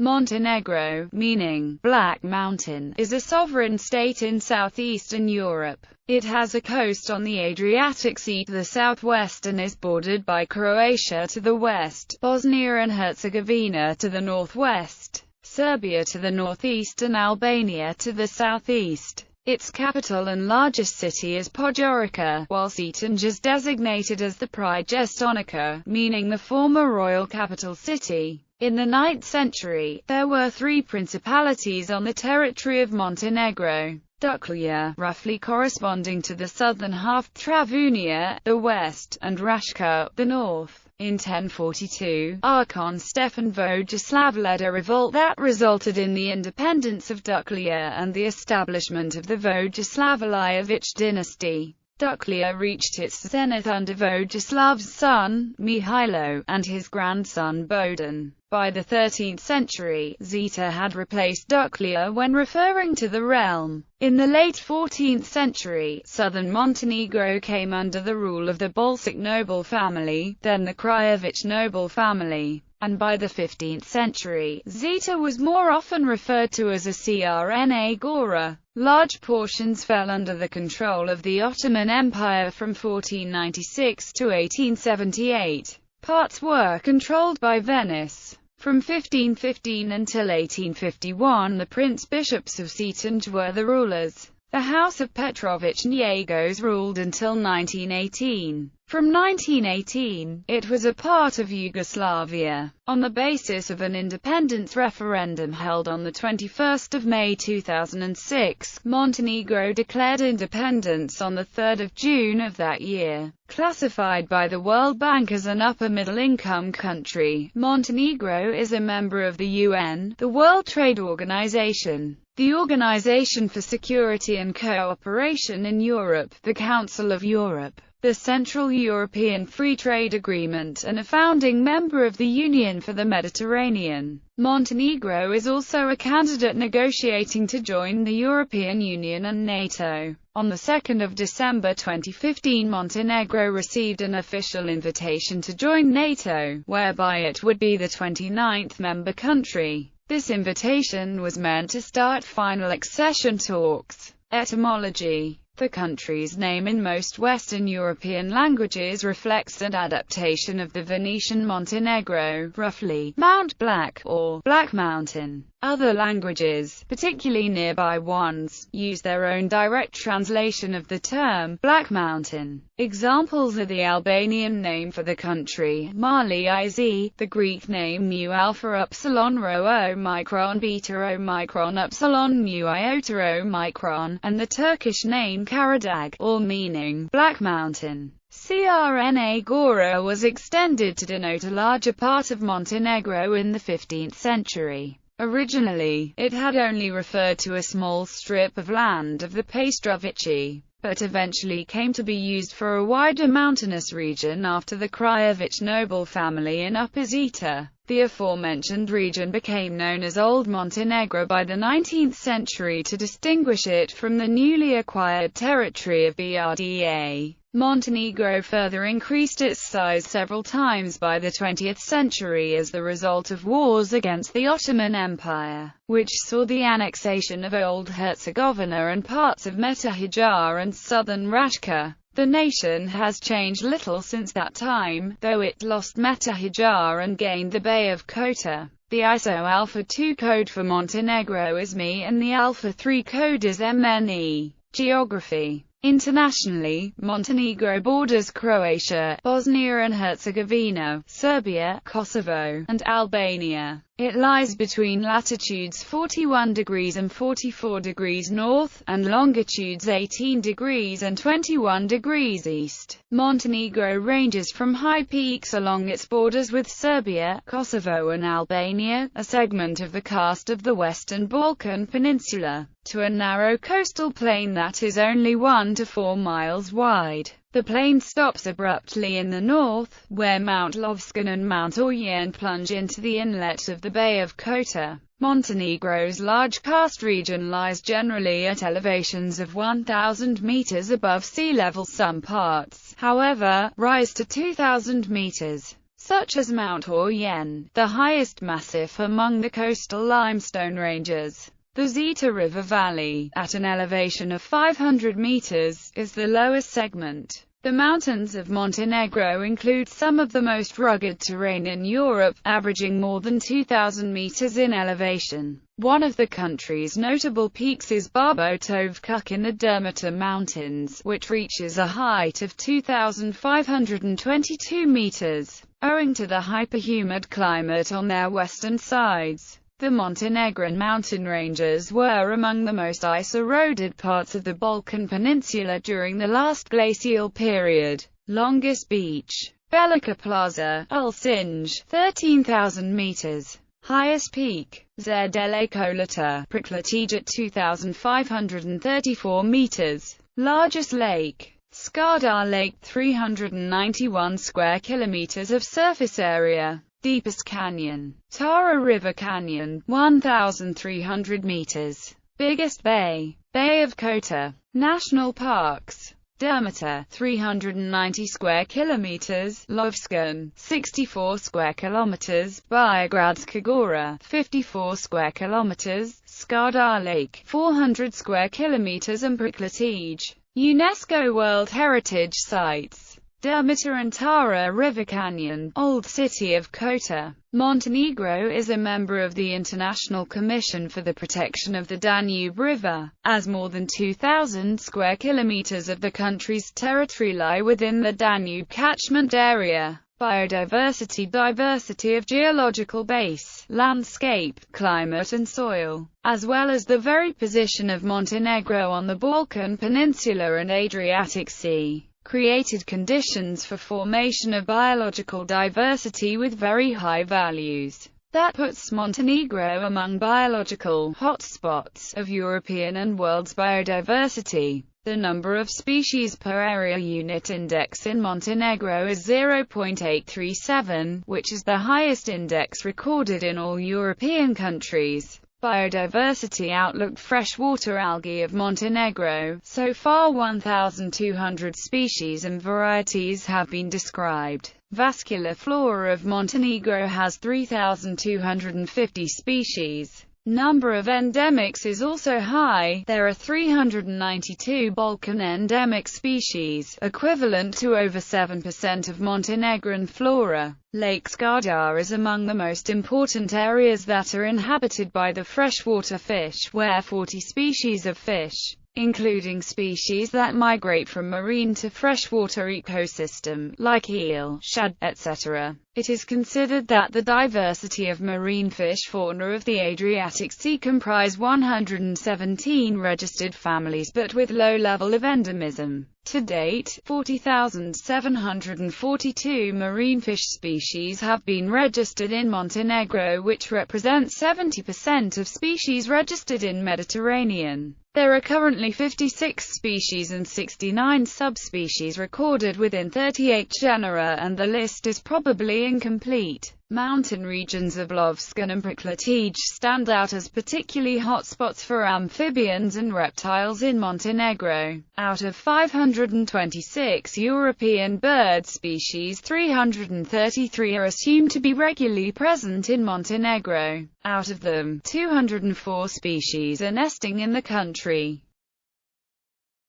Montenegro, meaning Black Mountain, is a sovereign state in southeastern Europe. It has a coast on the Adriatic Sea to the southwest and is bordered by Croatia to the west, Bosnia and Herzegovina to the northwest, Serbia to the northeast and Albania to the southeast. Its capital and largest city is Podgorica, while Cetinje is designated as the Prestolnica, meaning the former royal capital city. In the 9th century, there were three principalities on the territory of Montenegro: Duklja, roughly corresponding to the southern half, Travunia, the west, and Raška, the north. In 1042, Archon Stefan Vojislav led a revolt that resulted in the independence of Duklja and the establishment of the Vojislavljević dynasty. Duklja reached its zenith under Vojislav's son, Mihailo, and his grandson Bohdan. By the 13th century, Zeta had replaced Duklja when referring to the realm. In the late 14th century, southern Montenegro came under the rule of the Bolsic noble family, then the Kraljević noble family, and by the 15th century, Zeta was more often referred to as a Crna Gora. Large portions fell under the control of the Ottoman Empire from 1496 to 1878. Parts were controlled by Venice. From 1515 until 1851, the prince-bishops of Cetinje were the rulers. The House of Petrović-Njegoš ruled until 1918. From 1918, it was a part of Yugoslavia. On the basis of an independence referendum held on 21 May 2006, Montenegro declared independence on 3 June of that year. Classified by the World Bank as an upper-middle-income country, Montenegro is a member of the UN, the World Trade Organization, the Organization for Security and Cooperation in Europe, the Council of Europe, the Central European Free Trade Agreement, and a founding member of the Union for the Mediterranean. Montenegro is also a candidate negotiating to join the European Union and NATO. On 2 December 2015, Montenegro received an official invitation to join NATO, whereby it would be the 29th member country. This invitation was meant to start final accession talks. Etymology: the country's name in most Western European languages reflects an adaptation of the Venetian Montenegro, roughly, Mount Black, or Black Mountain. Other languages, particularly nearby ones, use their own direct translation of the term, Black Mountain. Examples are the Albanian name for the country, Mali Iz, the Greek name mu alpha upsilon rho omicron beta omicron upsilon mu iota omicron, and the Turkish name Karadag, all meaning Black Mountain. Crna Gora was extended to denote a larger part of Montenegro in the 15th century. Originally, it had only referred to a small strip of land of the Paestrovici, but eventually came to be used for a wider mountainous region after the Kraljević noble family in Upper Zeta. The aforementioned region became known as Old Montenegro by the 19th century to distinguish it from the newly acquired territory of Brda. Montenegro further increased its size several times by the 20th century as the result of wars against the Ottoman Empire, which saw the annexation of Old Herzegovina and parts of Metohija and southern Raška. The nation has changed little since that time, though it lost Metohija and gained the Bay of Kota. The ISO Alpha 2 code for Montenegro is ME and the Alpha 3 code is MNE. Geography: internationally, Montenegro borders Croatia, Bosnia and Herzegovina, Serbia, Kosovo, and Albania. It lies between latitudes 41 degrees and 44 degrees north, and longitudes 18 degrees and 21 degrees east. Montenegro ranges from high peaks along its borders with Serbia, Kosovo and Albania, a segment of the karst of the Western Balkan Peninsula, to a narrow coastal plain that is only 1 to 4 miles wide. The plain stops abruptly in the north, where Mount Lovćen and Mount Orjan plunge into the inlet of the Bay of Kota. Montenegro's large karst region lies generally at elevations of 1,000 meters above sea level. Some parts, however, rise to 2,000 meters. such as Mount Orjen, the highest massif among the coastal limestone ranges. The Zeta River Valley, at an elevation of 500 meters, is the lowest segment. The mountains of Montenegro include some of the most rugged terrain in Europe, averaging more than 2,000 meters in elevation. One of the country's notable peaks is Barbotovkuk in the Dermata Mountains, which reaches a height of 2,522 meters. Owing to the hyperhumid climate on their western sides, the Montenegrin mountain ranges were among the most ice-eroded parts of the Balkan Peninsula during the last glacial period. Longest beach, Velika Plaza, Ulcinj, 13,000 meters. Highest peak, Zerdele Kolata, Priklatij at 2,534 meters. Largest lake, Skadar Lake, 391 square kilometers of surface area. Deepest canyon, Tara River Canyon, 1,300 meters. Biggest bay, Bay of Kota. National parks, Dermata, 390 square kilometers, Lovćen, 64 square kilometers, Biogradska Gora, 54 square kilometers, Skadar Lake, 400 square kilometers, and Priklatij. UNESCO World Heritage Sites, Dermata and Tara River Canyon, Old City of Kota. Montenegro is a member of the International Commission for the Protection of the Danube River, as more than 2,000 square kilometers of the country's territory lie within the Danube catchment area. Biodiversity, diversity of geological base, landscape, climate and soil, as well as the very position of Montenegro on the Balkan Peninsula and Adriatic Sea, created conditions for formation of biological diversity with very high values. That puts Montenegro among biological hotspots of European and world's biodiversity. The number of species per area unit index in Montenegro is 0.837, which is the highest index recorded in all European countries. Biodiversity outlook. Freshwater algae of Montenegro. So far 1,200 species and varieties have been described. Vascular flora of Montenegro has 3,250 species. Number of endemics is also high. There are 392 Balkan endemic species, equivalent to over 7% of Montenegrin flora. Lake Skadar is among the most important areas that are inhabited by the freshwater fish, where 40 species of fish, including species that migrate from marine to freshwater ecosystem, like eel, shad, etc. It is considered that the diversity of marine fish fauna of the Adriatic Sea comprise 117 registered families but with low level of endemism. To date, 40,742 marine fish species have been registered in Montenegro, which represents 70% of species registered in Mediterranean. There are currently 56 species and 69 subspecies recorded within 38 genera, and the list is probably incomplete. Mountain regions of Lovćen and Priklatij stand out as particularly hotspots for amphibians and reptiles in Montenegro. Out of 526 European bird species, 333 are assumed to be regularly present in Montenegro. Out of them, 204 species are nesting in the country.